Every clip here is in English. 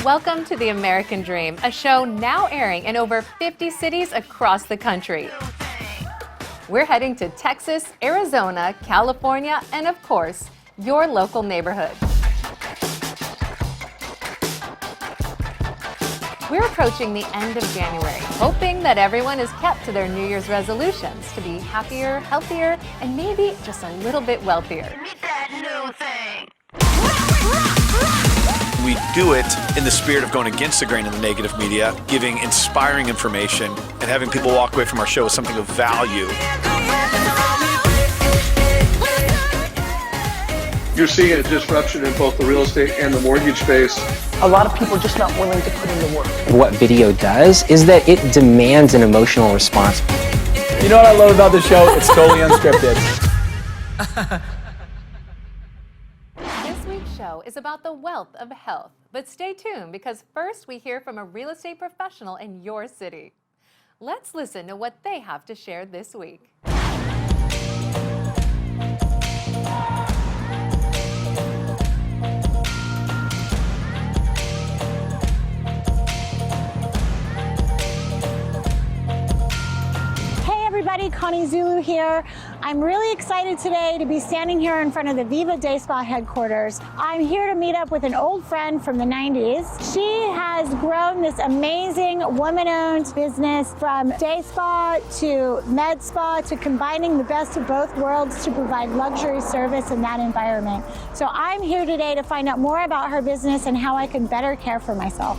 Welcome to The American Dream, a show now airing in over 50 cities across the country. We're heading to Texas, Arizona, California, and of course, your local neighborhood. We're approaching the end of January, hoping that everyone is kept to their New Year's resolutions to be happier, healthier, and maybe just a little bit wealthier. Meet that new thing. We do it in the spirit of going against the grain of the negative media, giving inspiring information, and having people walk away from our show with something of value. You're seeing a disruption in both the real estate and the mortgage space. A lot of people are just not willing to put in the work. What video does is that it demands an emotional response. You know what I love about the show? It's totally unscripted. This week's show is about the wealth of health, but stay tuned because first we hear from a real estate professional in your city. Let's listen to what they have to share this week. Everybody, Khani Zulu here. I'm really excited today to be standing here in front of the Viva Day Spa headquarters. I'm here to meet up with an old friend from the 90s. She has grown this amazing woman-owned business from day spa to med spa to combining the best of both worlds to provide luxury service in that environment. So I'm here today to find out more about her business and how I can better care for myself.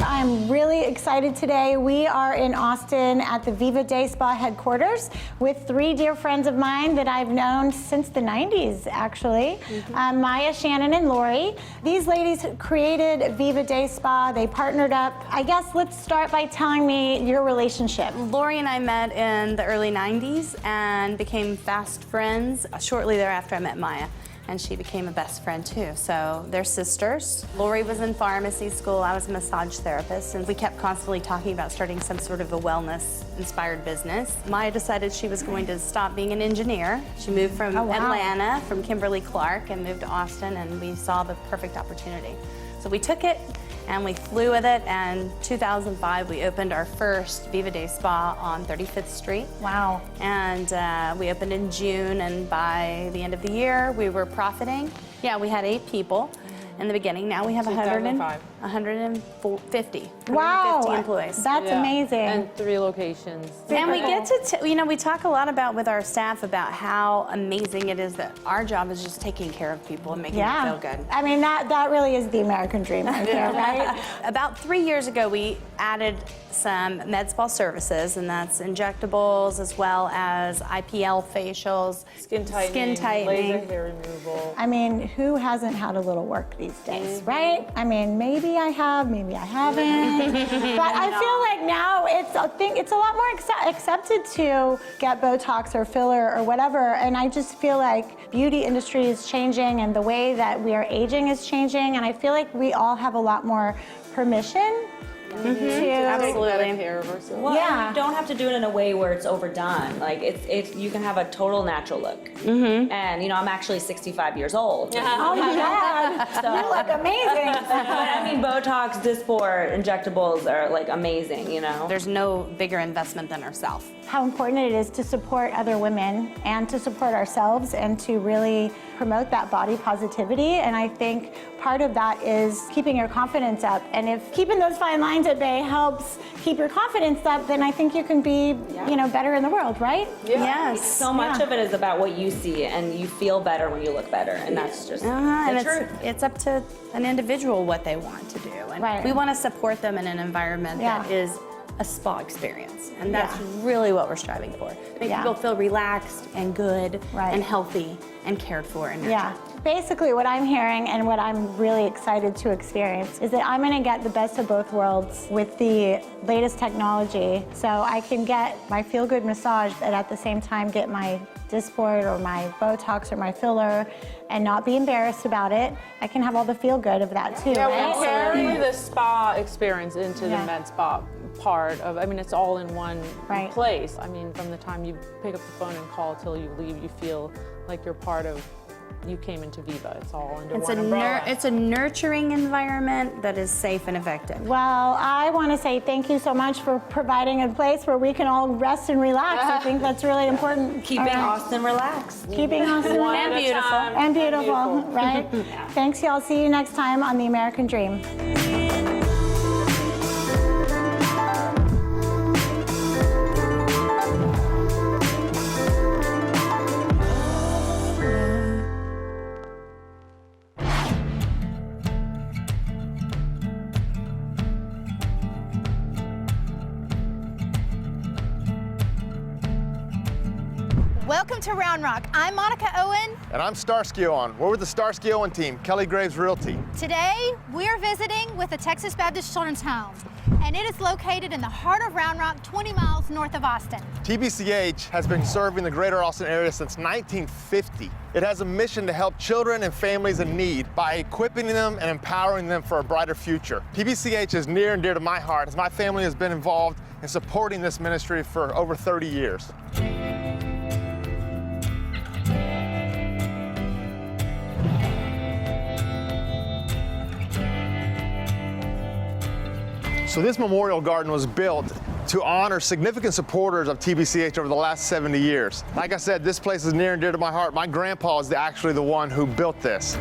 I'm really excited today. We are in Austin at the Viva Day Spa headquarters with three dear friends of mine that I've known since the 90s, actually. Maya, Shannon, and Lori. These ladies created Viva Day Spa. They partnered up. I guess let's start by telling me your relationship. Lori and I met in the early 90s and became fast friends. Shortly thereafter, I met Maya, and she became a best friend too. So they're sisters. Lori was in pharmacy school, I was a massage therapist, and we kept constantly talking about starting some sort of a wellness-inspired business. Maya decided she was going to stop being an engineer. She moved from Atlanta, from Kimberly-Clark, and moved to Austin, and we saw the perfect opportunity. So we took it, and we flew with it, and 2005 we opened our first Viva Day Spa on 35th Street. Wow. And we opened in June, and by the end of the year we were profiting. Yeah, we had 8 people in the beginning. Now we have 150 wow. employees. That's amazing. And 3 locations. And we get to, you know, we talk a lot about with our staff about how amazing it is that our job is just taking care of people and making them feel good. I mean, that really is the American dream right there, right? About 3 years ago, we added some med spa services, and that's injectables as well as IPL facials, skin tightening, laser hair removal. I mean, who hasn't had a little work these days, right? I mean, maybe I have, maybe I haven't. But I feel like now it's a lot more accepted to get Botox or filler or whatever, and I just feel like beauty industry is changing and the way that we are aging is changing, and I feel like we all have a lot more permission Absolutely. Well, you don't have to do it in a way where it's overdone. Like you can have a total natural look. And you know, I'm actually 65 years old. Oh my God, you look amazing. But I mean, Botox, Dysport, injectables are like amazing. You know, there's no bigger investment than ourselves. How important it is to support other women and to support ourselves and to really promote that body positivity. And I think part of that is keeping your confidence up. And if keeping those fine lines at bay helps keep your confidence up, then I think you can be, you know, better in the world, right? Yes. So much of it is about what you see, and you feel better when you look better, and that's just the truth. It's up to an individual what they want to do. And we want to support them in an environment that is a spa experience, and that's really what we're striving for. Make people feel relaxed and good and healthy and cared for and nurtured. Basically what I'm hearing and what I'm really excited to experience is that I'm going to get the best of both worlds with the latest technology, so I can get my feel-good massage but at the same time get my Dysport or my Botox or my filler and not be embarrassed about it. I can have all the feel-good of that too. Yeah, we carry the spa experience into the med spa part of, I mean, it's all in one Right. place. I mean, from the time you pick up the phone and call till you leave, you feel like you're part of, you came into Viva. It's all under one umbrella. It's a nurturing environment that is safe and effective. Well, I want to say thank you so much for providing a place where we can all rest and relax. I think that's really important. Keeping All right. Austin relaxed. Keeping Austin One relaxed. at a beautiful. time. And beautiful, right? Thanks, y'all. See you next time on The American Dream. Welcome to Round Rock. I'm Monica Owen. And I'm Starsky Owen. We're with the Starsky Owen team, Kelly Graves Realty. Today, we're visiting with the Texas Baptist Children's Home, and it is located in the heart of Round Rock, 20 miles north of Austin. TBCH has been serving the greater Austin area since 1950. It has a mission to help children and families in need by equipping them and empowering them for a brighter future. TBCH is near and dear to my heart as my family has been involved in supporting this ministry for over 30 years. So this memorial garden was built to honor significant supporters of TBCH over the last 70 years. Like I said, this place is near and dear to my heart. My grandpa is actually the one who built this.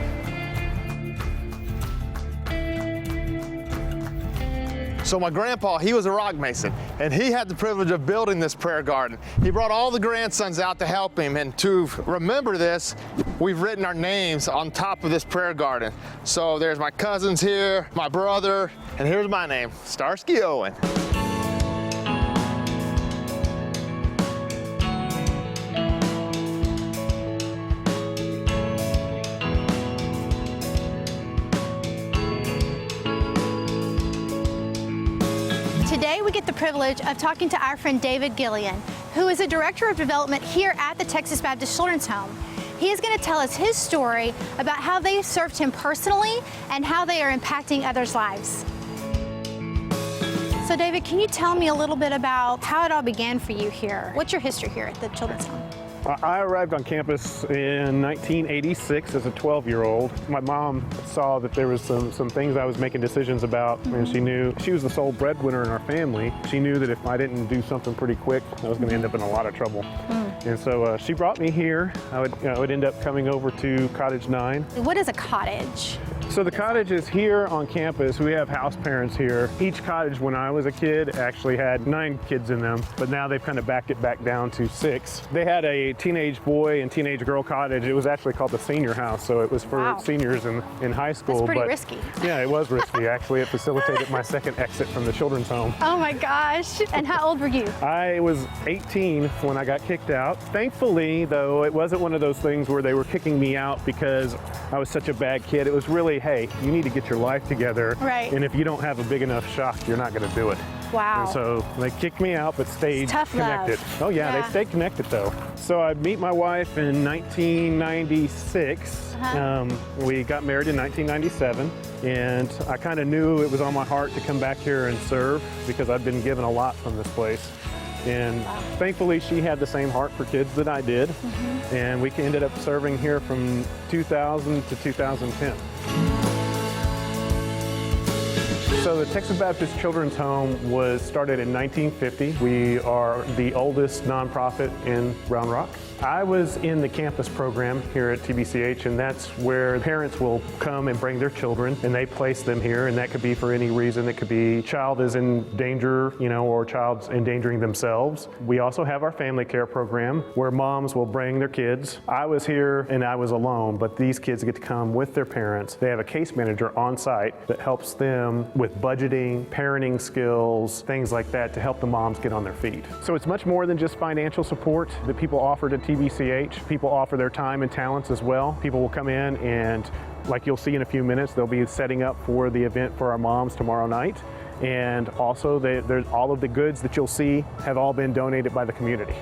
So my grandpa, he was a rock mason, and he had the privilege of building this prayer garden. He brought all the grandsons out to help him, and to remember this, we've written our names on top of this prayer garden. So there's my cousins here, my brother, and here's my name, Starsky Owen. Today, we get the privilege of talking to our friend David Gillian, who is a director of development here at the Texas Baptist Children's Home. He is going to tell us his story about how they served him personally and how they are impacting others' lives. So David, can you tell me a little bit about how it all began for you here? What's your history here at the Children's Home? I arrived on campus in 1986 as a 12-year-old. My mom saw that there was some things I was making decisions about, and she knew she was the sole breadwinner in our family. She knew that if I didn't do something pretty quick, I was going to end up in a lot of trouble. And so she brought me here. I would end up coming over to Cottage 9. What is a cottage? So the cottage is here on campus. We have house parents here. Each cottage when I was a kid actually had 9 kids in them, but now they've kind of backed it back down to 6. They had a teenage boy and teenage girl cottage. It was actually called the senior house, so it was for seniors in high school. That's pretty risky. Yeah, it was risky. Actually, it facilitated my second exit from the children's home. Oh my gosh. And how old were you? I was 18 when I got kicked out. Thankfully, though, it wasn't one of those things where they were kicking me out because I was such a bad kid. It was really, hey, you need to get your life together. Right. And if you don't have a big enough shock, you're not going to do it. Wow. And so they kicked me out, but stayed Tough connected. love. Oh yeah, Yeah. they stayed connected though. So I meet my wife in 1996. We got married in 1997, and I kind of knew it was on my heart to come back here and serve because I'd been given a lot from this place. And thankfully, she had the same heart for kids that I did, and we ended up serving here from 2000 to 2010. So the Texas Baptist Children's Home was started in 1950. We are the oldest nonprofit in Round Rock. I was in the campus program here at TBCH, and that's where parents will come and bring their children, and they place them here, and that could be for any reason. It could be child is in danger, or child's endangering themselves. We also have our family care program where moms will bring their kids. I was here and I was alone, but these kids get to come with their parents. They have a case manager on site that helps them with budgeting, parenting skills, things like that to help the moms get on their feet. So it's much more than just financial support that people offer to TBCH. People offer their time and talents as well. People will come in and, like you'll see in a few minutes, they'll be setting up for the event for our moms tomorrow night. And also, there's all of the goods that you'll see have all been donated by the community.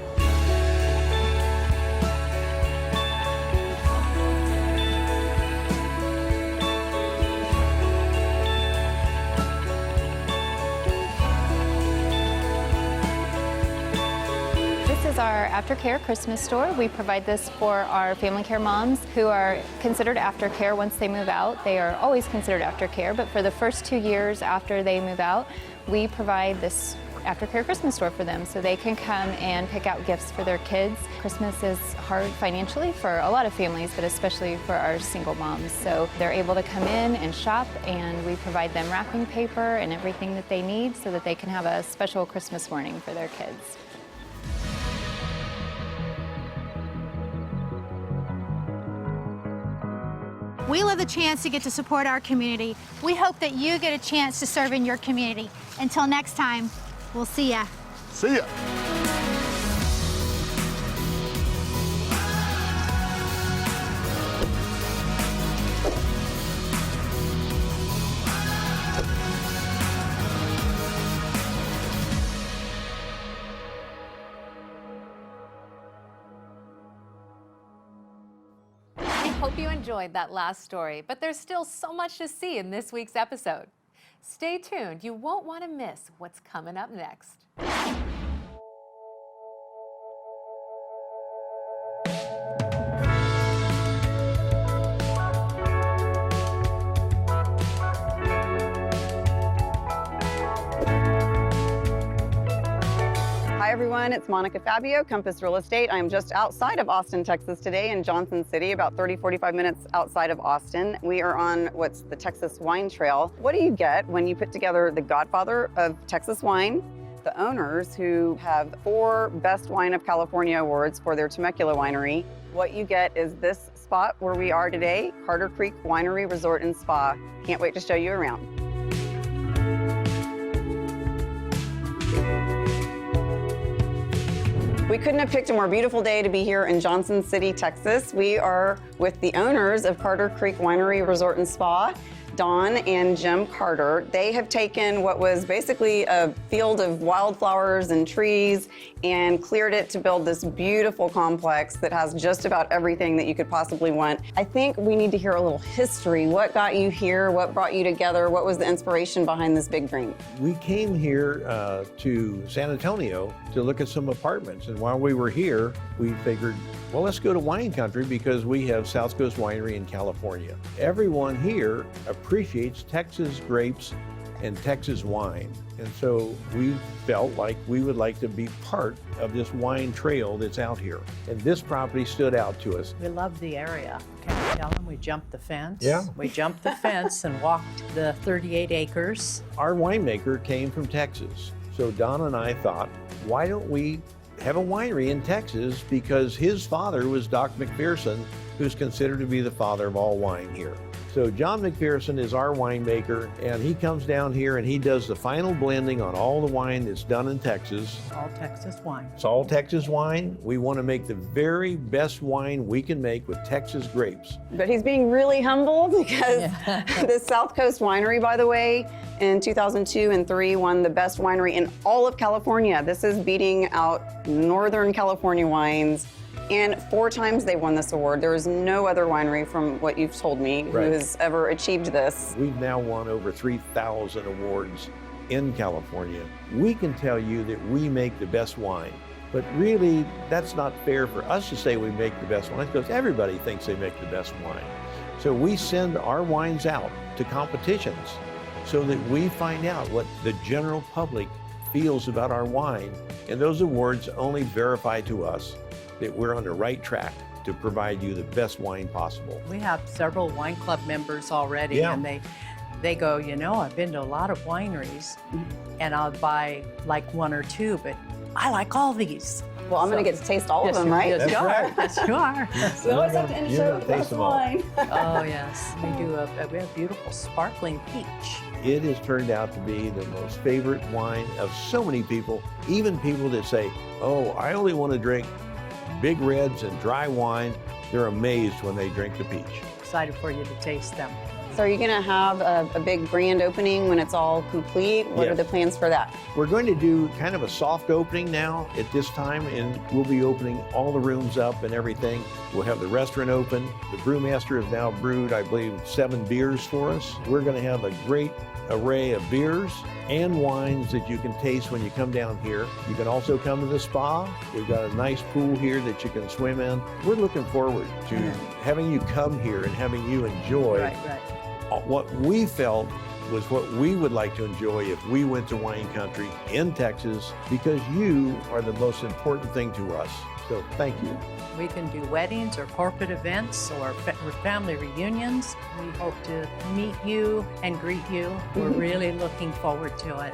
is our aftercare Christmas store. We provide this for our family care moms who are considered aftercare once they move out. They are always considered aftercare, but for the first 2 years after they move out, we provide this aftercare Christmas store for them so they can come and pick out gifts for their kids. Christmas is hard financially for a lot of families, but especially for our single moms. So they're able to come in and shop, and we provide them wrapping paper and everything that they need so that they can have a special Christmas morning for their kids. We love the chance to get to support our community. We hope that you get a chance to serve in your community. Until next time, we'll see ya. See ya. Hope you enjoyed that last story, but there's still so much to see in this week's episode. Stay tuned, you won't want to miss what's coming up next. Hi everyone, it's Monica Fabbio, Compass Real Estate. I'm just outside of Austin, Texas today in Johnson City, about 30-45 minutes outside of Austin. We are on what's the Texas Wine Trail. What do you get when you put together the godfather of Texas wine, the owners who have 4 Best Wine of California awards for their Temecula winery? What you get is this spot where we are today, Carter Creek Winery Resort and Spa. Can't wait to show you around. We couldn't have picked a more beautiful day to be here in Johnson City, Texas. We are with the owners of Carter Creek Winery Resort and Spa, Don and Jim Carter. They have taken what was basically a field of wildflowers and trees and cleared it to build this beautiful complex that has just about everything that you could possibly want. I think we need to hear a little history. What got you here? What brought you together? What was the inspiration behind this big dream? We came here to San Antonio to look at some apartments, and while we were here, we figured, well, let's go to wine country because we have South Coast Winery in California. Everyone here appreciates Texas grapes and Texas wine. And so we felt like we would like to be part of this wine trail that's out here. And this property stood out to us. We love the area. Can you tell them we jumped the fence? Yeah. We jumped the fence and walked the 38 acres. Our winemaker came from Texas. So Don and I thought, why don't we have a winery in Texas, because his father was Doc McPherson, who's considered to be the father of all wine here. So John McPherson is our winemaker, and he comes down here and he does the final blending on all the wine that's done in Texas. All Texas wine. It's all Texas wine. We want to make the very best wine we can make with Texas grapes. But he's being really humble because the South Coast Winery, by the way, in 2002 and 2003 won the best winery in all of California. This is beating out Northern California wines. And 4 times they won this award. There is no other winery, from what you've told me, who has ever achieved this. We've now won over 3,000 awards in California. We can tell you that we make the best wine, but really that's not fair for us to say we make the best wine, because everybody thinks they make the best wine. So we send our wines out to competitions so that we find out what the general public feels about our wine. And those awards only verify to us that we're on the right track to provide you the best wine possible. We have several wine club members already, and they go, you know, I've been to a lot of wineries and I'll buy like 1 or 2, but I like all these. Well, I'm going to get to taste all of them, right? Yes, you are. Yes, you are. We always have to end the show with a glass of wine. Oh, yes. We have beautiful sparkling peach. It has turned out to be the most favorite wine of so many people, even people that say, oh, I only want to drink big reds and dry wine. They're amazed when they drink the peach. Excited for you to taste them. So are you going to have a big grand opening when it's all complete? What are the plans for that? We're going to do kind of a soft opening now at this time, and we'll be opening all the rooms up and everything. We'll have the restaurant open. The brewmaster has now brewed, I believe, 7 beers for us. We're going to have a great array of beers, and wines that you can taste when you come down here. You can also come to the spa. We've got a nice pool here that you can swim in. We're looking forward to having you come here and having you enjoy what we felt was what we would like to enjoy if we went to wine country in Texas, because you are the most important thing to us. So thank you. We can do weddings or corporate events or family reunions. We hope to meet you and greet you. We're really looking forward to it.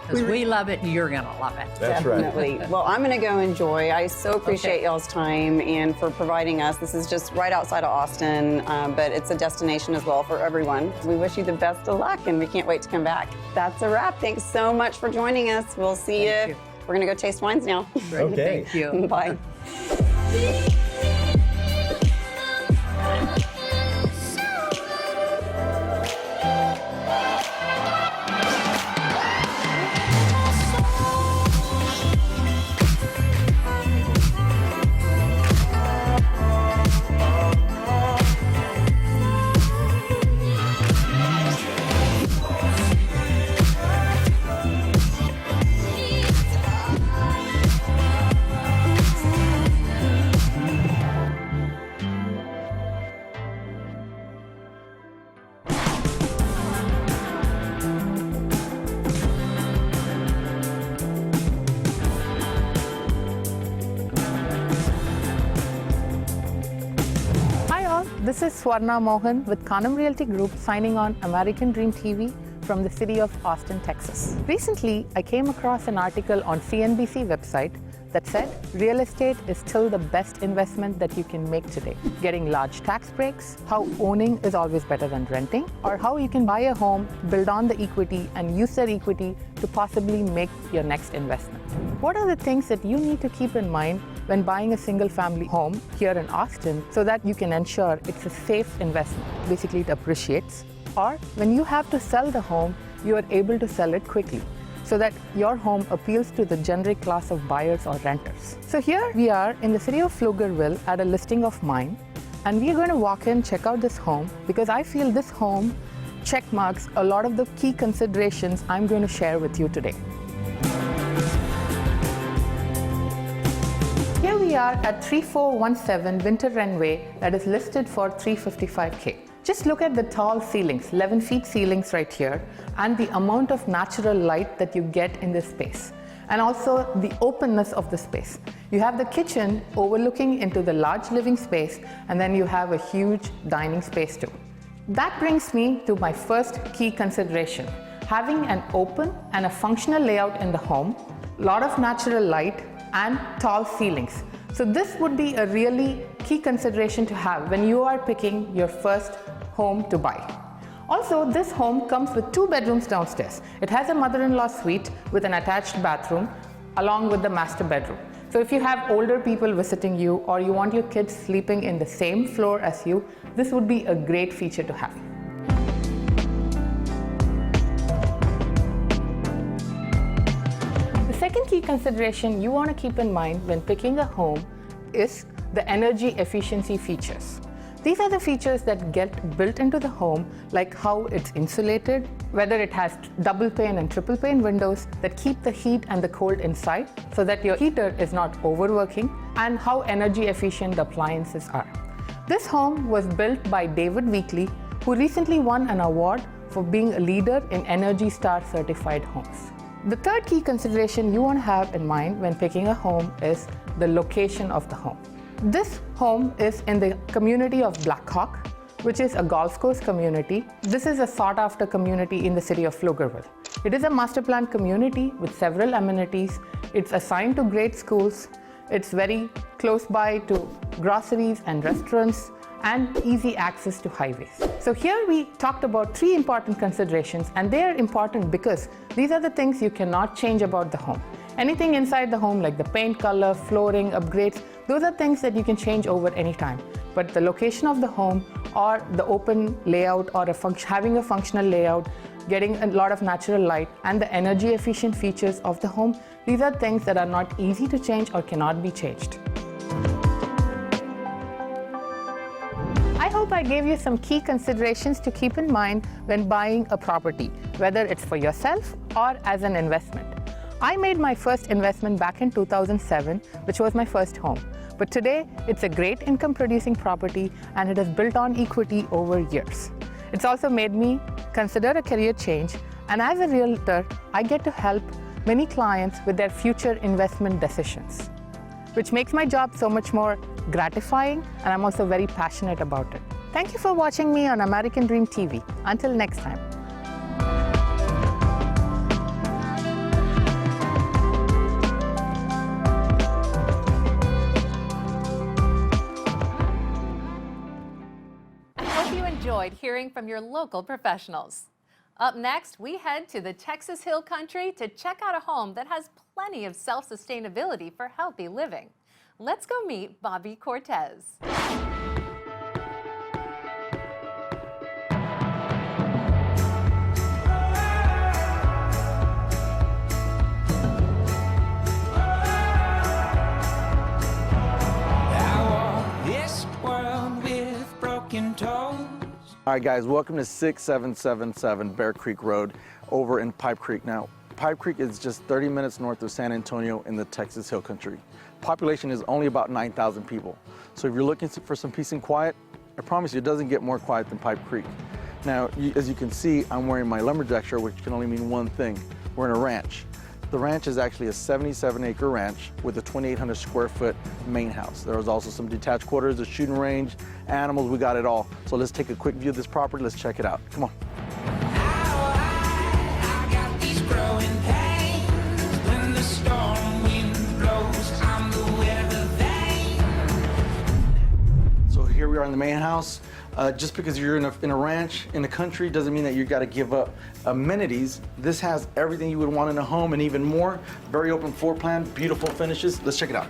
Because we love it and you're going to love it. That's Definitely. Right. Well, I'm going to go enjoy. I so appreciate y'all's time and for providing us. This is just right outside of Austin, but it's a destination as well for everyone. We wish you the best of luck and we can't wait to come back. That's a wrap. Thanks so much for joining us. We'll see you. We're going to go taste wines now. Okay. Thank you. Bye. This is Swarna Mohan with Khani Realty Group signing on American Dream TV from the city of Austin, Texas. Recently, I came across an article on CNBC website that said real estate is still the best investment that you can make today. Getting large tax breaks, how owning is always better than renting, or how you can buy a home, build on the equity, and use that equity to possibly make your next investment. What are the things that you need to keep in mind when buying a single-family home here in Austin so that you can ensure it's a safe investment? Basically, it appreciates. Or when you have to sell the home, you are able to sell it quickly so that your home appeals to the generic class of buyers or renters. So here we are in the city of Pflugerville at a listing of mine, and we are going to walk in, check out this home, because I feel this home checkmarks a lot of the key considerations I'm going to share with you today. Here we are at 3417 Winter Wren Way that is listed for $355K. Just look at the tall ceilings, 11 feet ceilings right here, and the amount of natural light that you get in this space, and also the openness of the space. You have the kitchen overlooking into the large living space, and then you have a huge dining space too. That brings me to my first key consideration, having an open and a functional layout in the home, a lot of natural light, and tall ceilings. So this would be a really key consideration to have when you are picking your first home to buy. Also, this home comes with 2 bedrooms downstairs. It has a mother-in-law suite with an attached bathroom along with the master bedroom. So if you have older people visiting you or you want your kids sleeping in the same floor as you, this would be a great feature to have. The second key consideration you want to keep in mind when picking a home is the energy efficiency features. These are the features that get built into the home, like how it's insulated, whether it has double pane and triple pane windows that keep the heat and the cold inside so that your heater is not overworking, and how energy efficient the appliances are. This home was built by David Weekley, who recently won an award for being a leader in Energy Star certified homes. The third key consideration you want to have in mind when picking a home is the location of the home. This home is in the community of Black Hawk, which is a golf course community. This is a sought-after community in the city of Pflugerville. It is a master plan community with several amenities. It's assigned to great schools. It's very close by to groceries and restaurants, and easy access to highways. So here we talked about 3 important considerations, and they are important because these are the things you cannot change about the home. Anything inside the home, like the paint color, flooring, upgrades, those are things that you can change over any time. But the location of the home, or the open layout, or having a functional layout, getting a lot of natural light, and the energy efficient features of the home, these are things that are not easy to change or cannot be changed. I hope hope I gave you some key considerations to keep in mind when buying a property, whether it's for yourself or as an investment. I made my first investment back in 2007, which was my first home. But today, it's a great income-producing property, and it has built on equity over years. It's also made me consider a career change, and as a realtor, I get to help many clients with their future investment decisions, which makes my job so much more gratifying, and I'm also very passionate about it. Thank you for watching me on American Dream TV. Until next time. I hope you enjoyed hearing from your local professionals. Up next, we head to the Texas Hill Country to check out a home that has plenty of self-sustainability for healthy living. Let's go meet Bobby Cortez. All right, guys, welcome to 6777 Bear Creek Road over in Pipe Creek. Now, Pipe Creek is just 30 minutes north of San Antonio in the Texas Hill Country. Population is only about 9,000 people. So if you're looking for some peace and quiet, I promise you it doesn't get more quiet than Pipe Creek. Now, as you can see, I'm wearing my lumberjack shirt, which can only mean one thing. We're in a ranch. The ranch is actually a 77-acre ranch with a 2,800 square foot main house. There was also some detached quarters, a shooting range, animals, we got it all. So let's take a quick view of this property. Let's check it out. Come on. So here we are in the main house. Just because you're in a ranch in the country doesn't mean that you got to give up amenities. This has everything you would want in a home and even more. Very open floor plan, beautiful finishes. Let's check it out.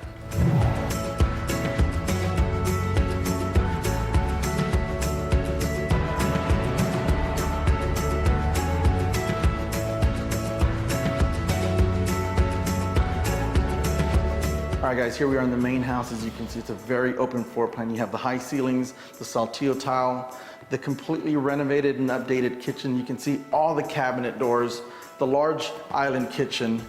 All right, guys, here we are in the main house. As you can see, it's a very open floor plan. You have the high ceilings, the saltillo tile, the completely renovated and updated kitchen. You can see all the cabinet doors, the large island kitchen,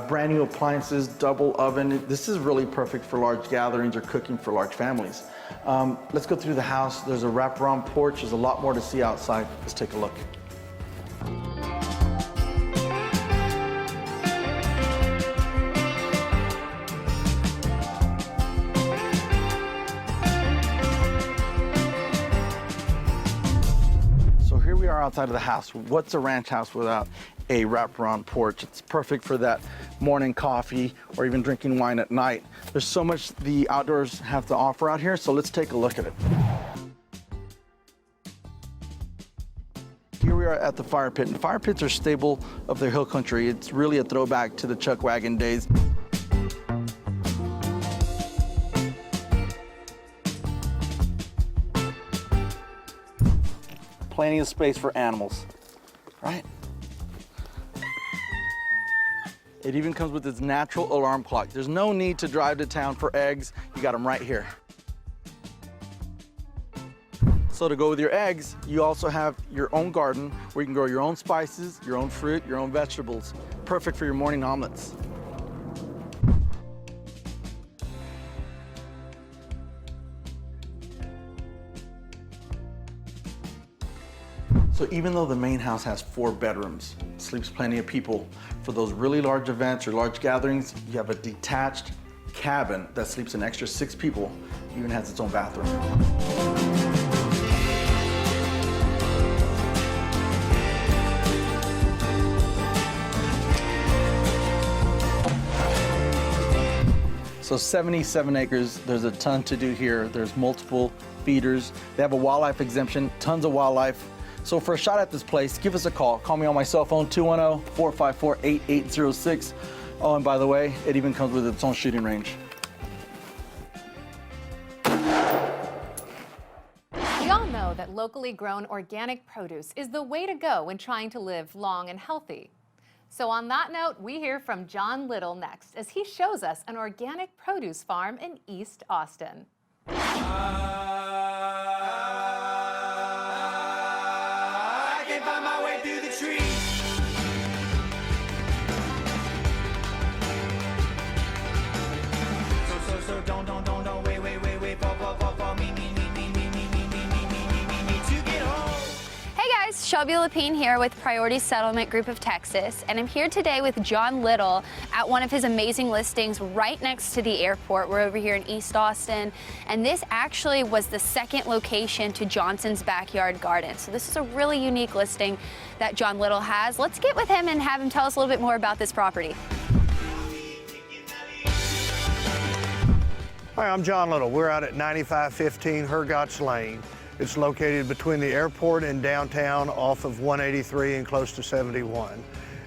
brand new appliances, double oven. This is really perfect for large gatherings or cooking for large families. Let's go through the house. There's a wraparound porch. There's a lot more to see outside. Let's take a look. We are outside of the house. What's a ranch house without a wraparound porch? It's perfect for that morning coffee or even drinking wine at night. There's so much the outdoors have to offer out here, so let's take a look at it. Here we are at the fire pit, and fire pits are staple of the hill country. It's really a throwback to the chuck wagon days. Plenty of space for animals, right? It even comes with its natural alarm clock. There's no need to drive to town for eggs. You got them right here. So to go with your eggs, you also have your own garden where you can grow your own spices, your own fruit, your own vegetables. Perfect for your morning omelets. So even though the main house has 4 bedrooms, sleeps plenty of people, for those really large events or large gatherings, you have a detached cabin that sleeps an extra 6 people, even has its own bathroom. So 77 acres, there's a ton to do here. There's multiple feeders. They have a wildlife exemption, tons of wildlife. So for a shot at this place, give us a call. Call me on my cell phone, 210-454-8806. Oh, and by the way, it even comes with its own shooting range. We all know that locally grown organic produce is the way to go when trying to live long and healthy. So on that note, we hear from John Little next as he shows us an organic produce farm in East Austin. It's Shelby Lapine here with Priority Settlement Group of Texas, and I'm here today with John Little at one of his amazing listings right next to the airport. We're over here in East Austin, and this actually was the second location to Johnson's Backyard Garden. So this is a really unique listing that John Little has. Let's get with him and have him tell us a little bit more about this property. Hi, I'm John Little. We're out at 9515 Hergots Lane. It's located between the airport and downtown off of 183 and close to 71.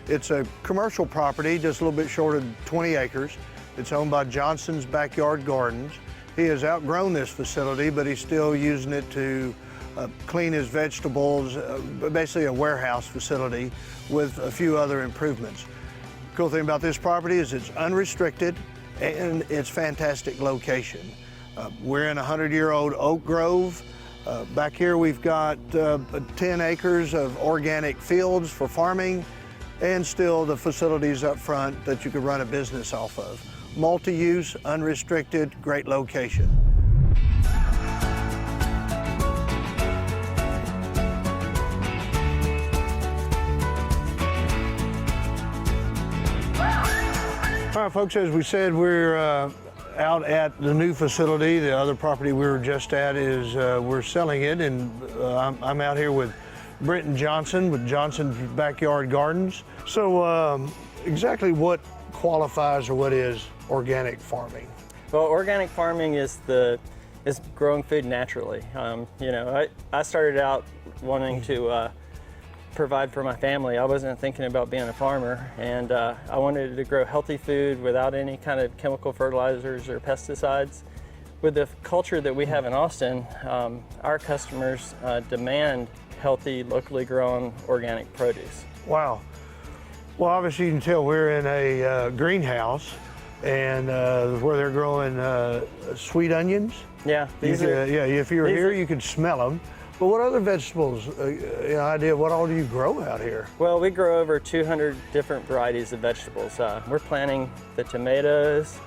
It's a commercial property, just a little bit short of 20 acres. It's owned by Johnson's Backyard Gardens. He has outgrown this facility, but he's still using it to clean his vegetables, basically a warehouse facility with a few other improvements. Cool thing about this property is it's unrestricted and it's fantastic location. We're in a 100-year-old oak grove. Back here we've got 10 acres of organic fields for farming and still the facilities up front that you could run a business off of. Multi-use, unrestricted, great location. All right, folks, as we said, we're out at the new facility. The other property we were just at is we're selling it, and I'm out here with Brenton Johnson with Johnson's Backyard Gardens. So exactly what qualifies or what is organic farming? Well, organic farming is growing food naturally. You know, I started out wanting to provide for my family. I wasn't thinking about being a farmer, and I wanted to grow healthy food without any kind of chemical fertilizers or pesticides. With the culture that we have in Austin, our customers demand healthy, locally grown organic produce. Wow. Well, obviously you can tell we're in a greenhouse, and where they're growing sweet onions. Yeah, if you were here, you could smell them. But what other vegetables, what all do you grow out here? Well, we grow over 200 different varieties of vegetables. We're planting the tomatoes,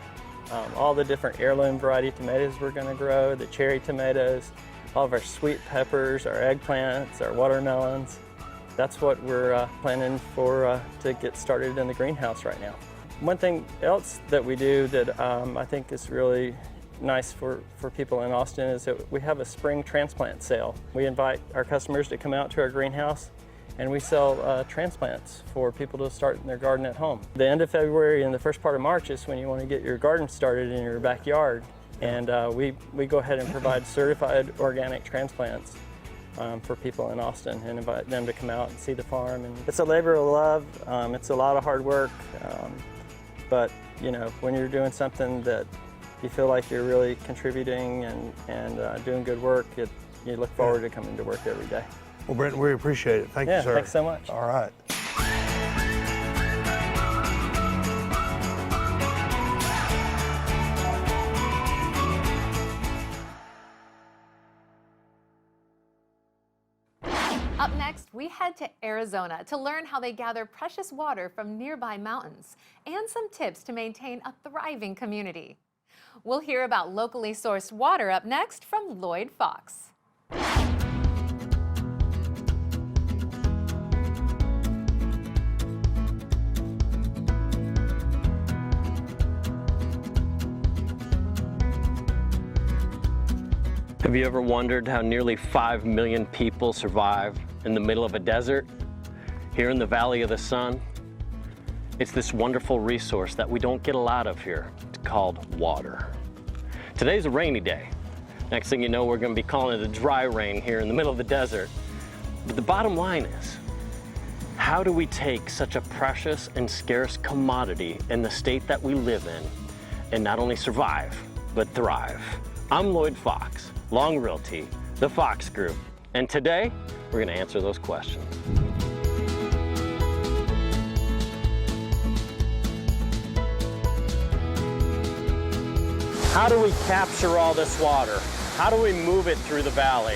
all the different heirloom variety tomatoes we're going to grow, the cherry tomatoes, all of our sweet peppers, our eggplants, our watermelons. That's what we're planning for to get started in the greenhouse right now. One thing else that we do that I think is really nice for people in Austin is that we have a spring transplant sale. We invite our customers to come out to our greenhouse, and we sell transplants for people to start in their garden at home. The end of February and the first part of March is when you want to get your garden started in your backyard, and we go ahead and provide certified organic transplants for people in Austin and invite them to come out and see the farm. And it's a labor of love. It's a lot of hard work, but you know, when you're doing something that you feel like you're really contributing and doing good work, you look forward to coming to work every day. Well, Brenton, we appreciate it. Thank you, sir. Thanks so much. All right. Up next, we head to Arizona to learn how they gather precious water from nearby mountains and some tips to maintain a thriving community. We'll hear about locally sourced water up next from Lloyd Fox. Have you ever wondered how nearly 5 million people survive in the middle of a desert? Here in the Valley of the Sun, it's this wonderful resource that we don't get a lot of here. It's called water. Today's a rainy day. Next thing you know, we're going to be calling it a dry rain here in the middle of the desert. But the bottom line is, how do we take such a precious and scarce commodity in the state that we live in and not only survive, but thrive? I'm Lloyd Fox, Long Realty, the Fox Group, and today we're going to answer those questions. How do we capture all this water? How do we move it through the valley?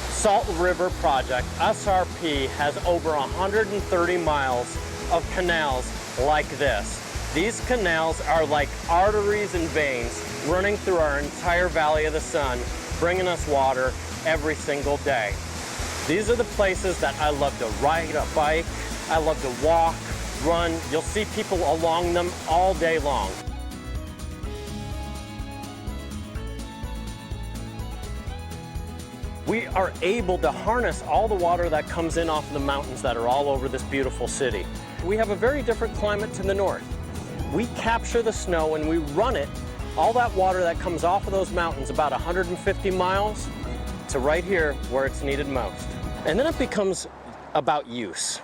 Salt River Project, SRP, has over 130 miles of canals like this. These canals are like arteries and veins running through our entire Valley of the Sun, bringing us water every single day. These are the places that I love to ride a bike, I love to walk, run. You'll see people along them all day long. We are able to harness all the water that comes in off the mountains that are all over this beautiful city. We have a very different climate to the north. We capture the snow and we run it, all that water that comes off of those mountains, about 150 miles, to right here where it's needed most. And then it becomes about use.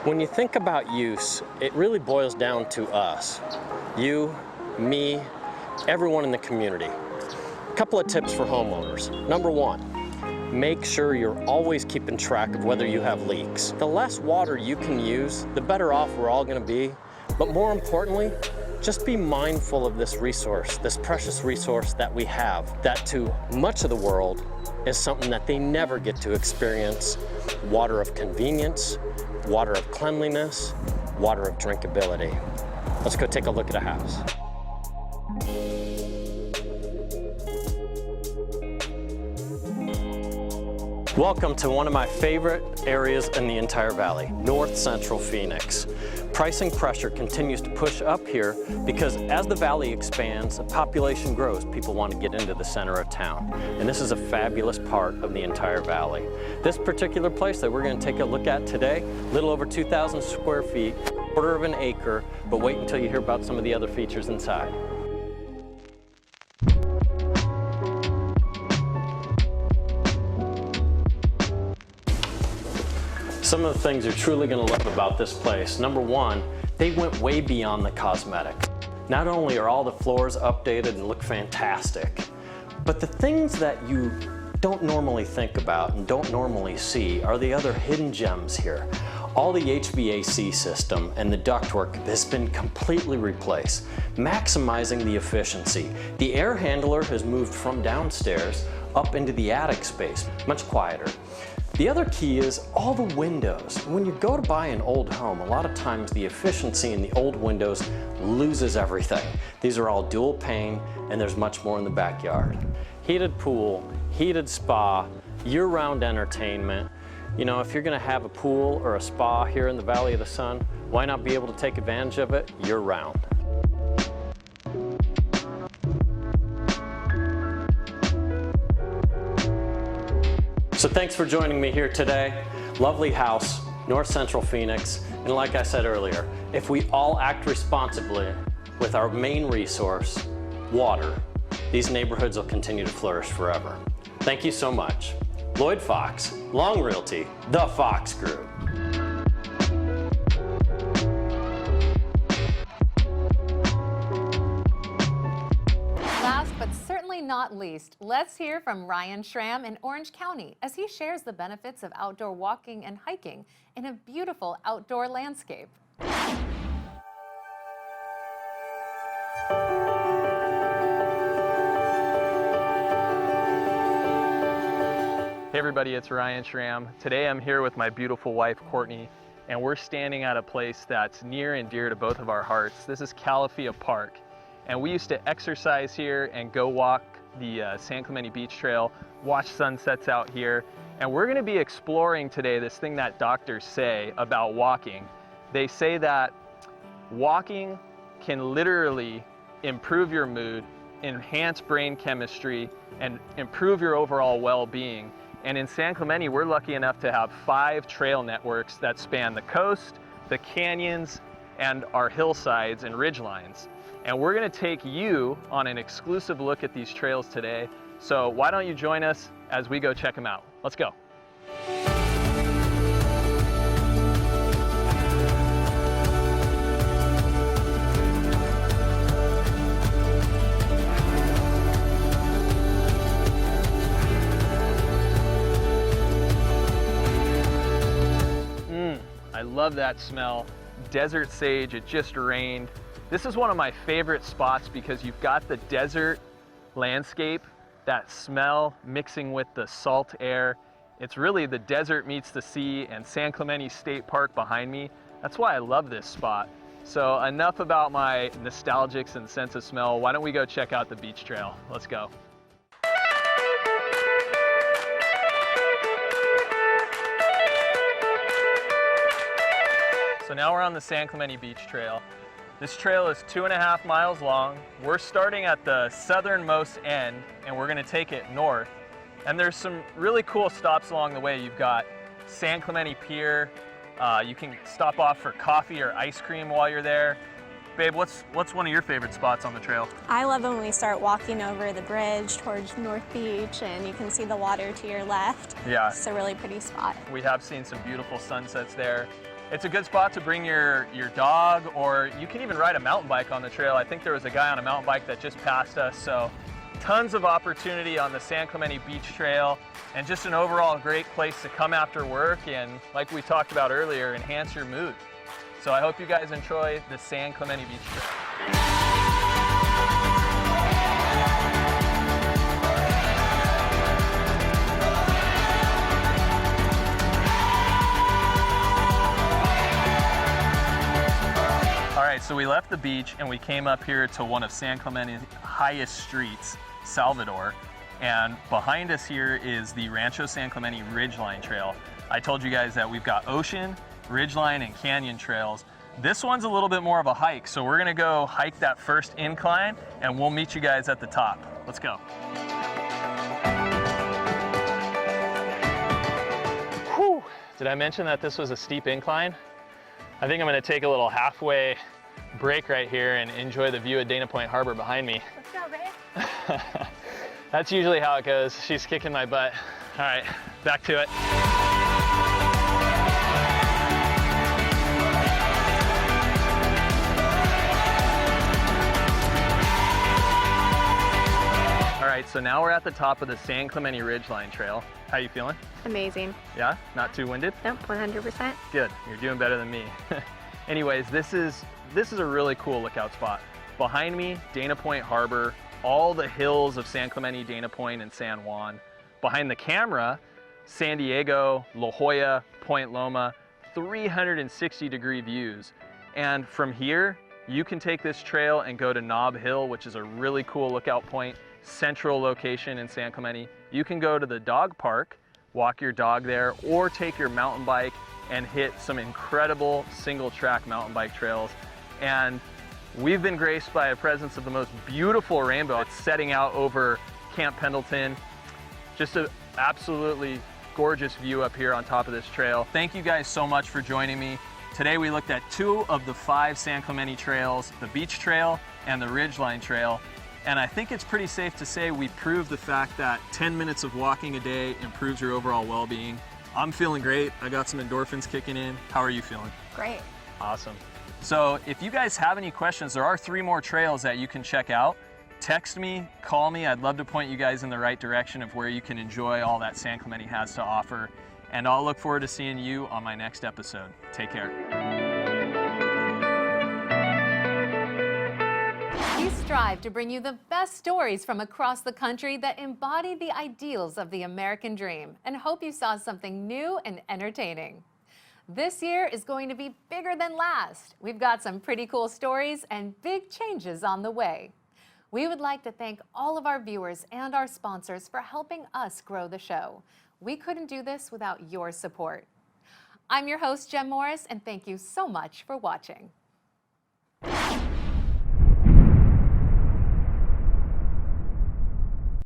When you think about use, it really boils down to us. You, me, everyone in the community. A couple of tips for homeowners. Number one, make sure you're always keeping track of whether you have leaks. The less water you can use, the better off we're all gonna be. But more importantly, just be mindful of this resource, this precious resource that we have, that to much of the world is something that they never get to experience. Water of convenience, water of cleanliness, water of drinkability. Let's go take a look at a house. Welcome to one of my favorite areas in the entire valley, North Central Phoenix. Pricing pressure continues to push up here because as the valley expands, the population grows, people want to get into the center of town. And this is a fabulous part of the entire valley. This particular place that we're going to take a look at today, a little over 2,000 square feet, quarter of an acre, but wait until you hear about some of the other features inside. Some of the things you're truly going to love about this place. Number one, they went way beyond the cosmetic. Not only are all the floors updated and look fantastic, but the things that you don't normally think about and don't normally see are the other hidden gems here. All the HVAC system and the ductwork has been completely replaced, maximizing the efficiency. The air handler has moved from downstairs up into the attic space, much quieter. The other key is all the windows. When you go to buy an old home, a lot of times the efficiency in the old windows loses everything. These are all dual pane and there's much more in the backyard. Heated pool, heated spa, year-round entertainment. You know, if you're gonna have a pool or a spa here in the Valley of the Sun, why not be able to take advantage of it year-round? So thanks for joining me here today. Lovely house, North Central Phoenix. And like I said earlier, if we all act responsibly with our main resource, water, these neighborhoods will continue to flourish forever. Thank you so much. Lloyd Fox, Long Realty, The Fox Group. Last but certainly not least, let's hear from Ryan Schramm in Orange County as he shares the benefits of outdoor walking and hiking in a beautiful outdoor landscape. Hey everybody, it's Ryan Schramm. Today I'm here with my beautiful wife, Courtney, and we're standing at a place that's near and dear to both of our hearts. This is Calafia Park, and we used to exercise here and go walk the San Clemente Beach Trail, watch sunsets out here, and we're gonna be exploring today this thing that doctors say about walking. They say that walking can literally improve your mood, enhance brain chemistry, and improve your overall well-being. And in San Clemente, we're lucky enough to have 5 trail networks that span the coast, the canyons, and our hillsides and ridgelines. And we're gonna take you on an exclusive look at these trails today. So why don't you join us as we go check them out? Let's go. I love that smell. Desert sage, it just rained. This is one of my favorite spots because you've got the desert landscape, that smell mixing with the salt air. It's really the desert meets the sea and San Clemente State Park behind me. That's why I love this spot. So enough about my nostalgics and sense of smell. Why don't we go check out the beach trail? Let's go. So now we're on the San Clemente Beach Trail. This trail is 2.5 miles long. We're starting at the southernmost end and we're gonna take it north. And there's some really cool stops along the way. You've got San Clemente Pier. You can stop off for coffee or ice cream while you're there. Babe, what's one of your favorite spots on the trail? I love when we start walking over the bridge towards North Beach and you can see the water to your left. Yeah. It's a really pretty spot. We have seen some beautiful sunsets there. It's a good spot to bring your dog, or you can even ride a mountain bike on the trail. I think there was a guy on a mountain bike that just passed us, so tons of opportunity on the San Clemente Beach Trail, and just an overall great place to come after work and, like we talked about earlier, enhance your mood. So I hope you guys enjoy the San Clemente Beach Trail. All right, so we left the beach and we came up here to one of San Clemente's highest streets, Salvador. And behind us here is the Rancho San Clemente Ridgeline Trail. I told you guys that we've got ocean, ridgeline, and canyon trails. This one's a little bit more of a hike, so we're gonna go hike that first incline and we'll meet you guys at the top. Let's go. Whew. Did I mention that this was a steep incline? I think I'm gonna take a little halfway break right here and enjoy the view of Dana Point Harbor behind me. Let's go, babe. That's usually how it goes. She's kicking my butt. All right, back to it. All right, so now we're at the top of the San Clemente Ridgeline Trail. How you feeling? Amazing. Yeah? Not too winded? Nope, 100%. Good, you're doing better than me. Anyways, this is a really cool lookout spot. Behind me, Dana Point Harbor, all the hills of San Clemente, Dana Point, and San Juan. Behind the camera, San Diego, La Jolla, Point Loma, 360-degree views. And from here, you can take this trail and go to Nob Hill, which is a really cool lookout point, central location in San Clemente. You can go to the dog park, walk your dog there, or take your mountain bike and hit some incredible single-track mountain bike trails. And we've been graced by a presence of the most beautiful rainbow. It's setting out over Camp Pendleton. Just an absolutely gorgeous view up here on top of this trail. Thank you guys so much for joining me. Today we looked at 2 of the 5 San Clemente trails, the Beach Trail and the Ridgeline Trail. And I think it's pretty safe to say we proved the fact that 10 minutes of walking a day improves your overall well-being. I'm feeling great. I got some endorphins kicking in. How are you feeling? Great. Awesome. So if you guys have any questions, there are 3 more trails that you can check out. Text me, call me. I'd love to point you guys in the right direction of where you can enjoy all that San Clemente has to offer. And I'll look forward to seeing you on my next episode. Take care. We strive to bring you the best stories from across the country that embody the ideals of the American dream, and hope you saw something new and entertaining. This year is going to be bigger than last. We've got some pretty cool stories and big changes on the way. We would like to thank all of our viewers and our sponsors for helping us grow the show. We couldn't do this without your support. I'm your host, Jem Morris, and thank you so much for watching.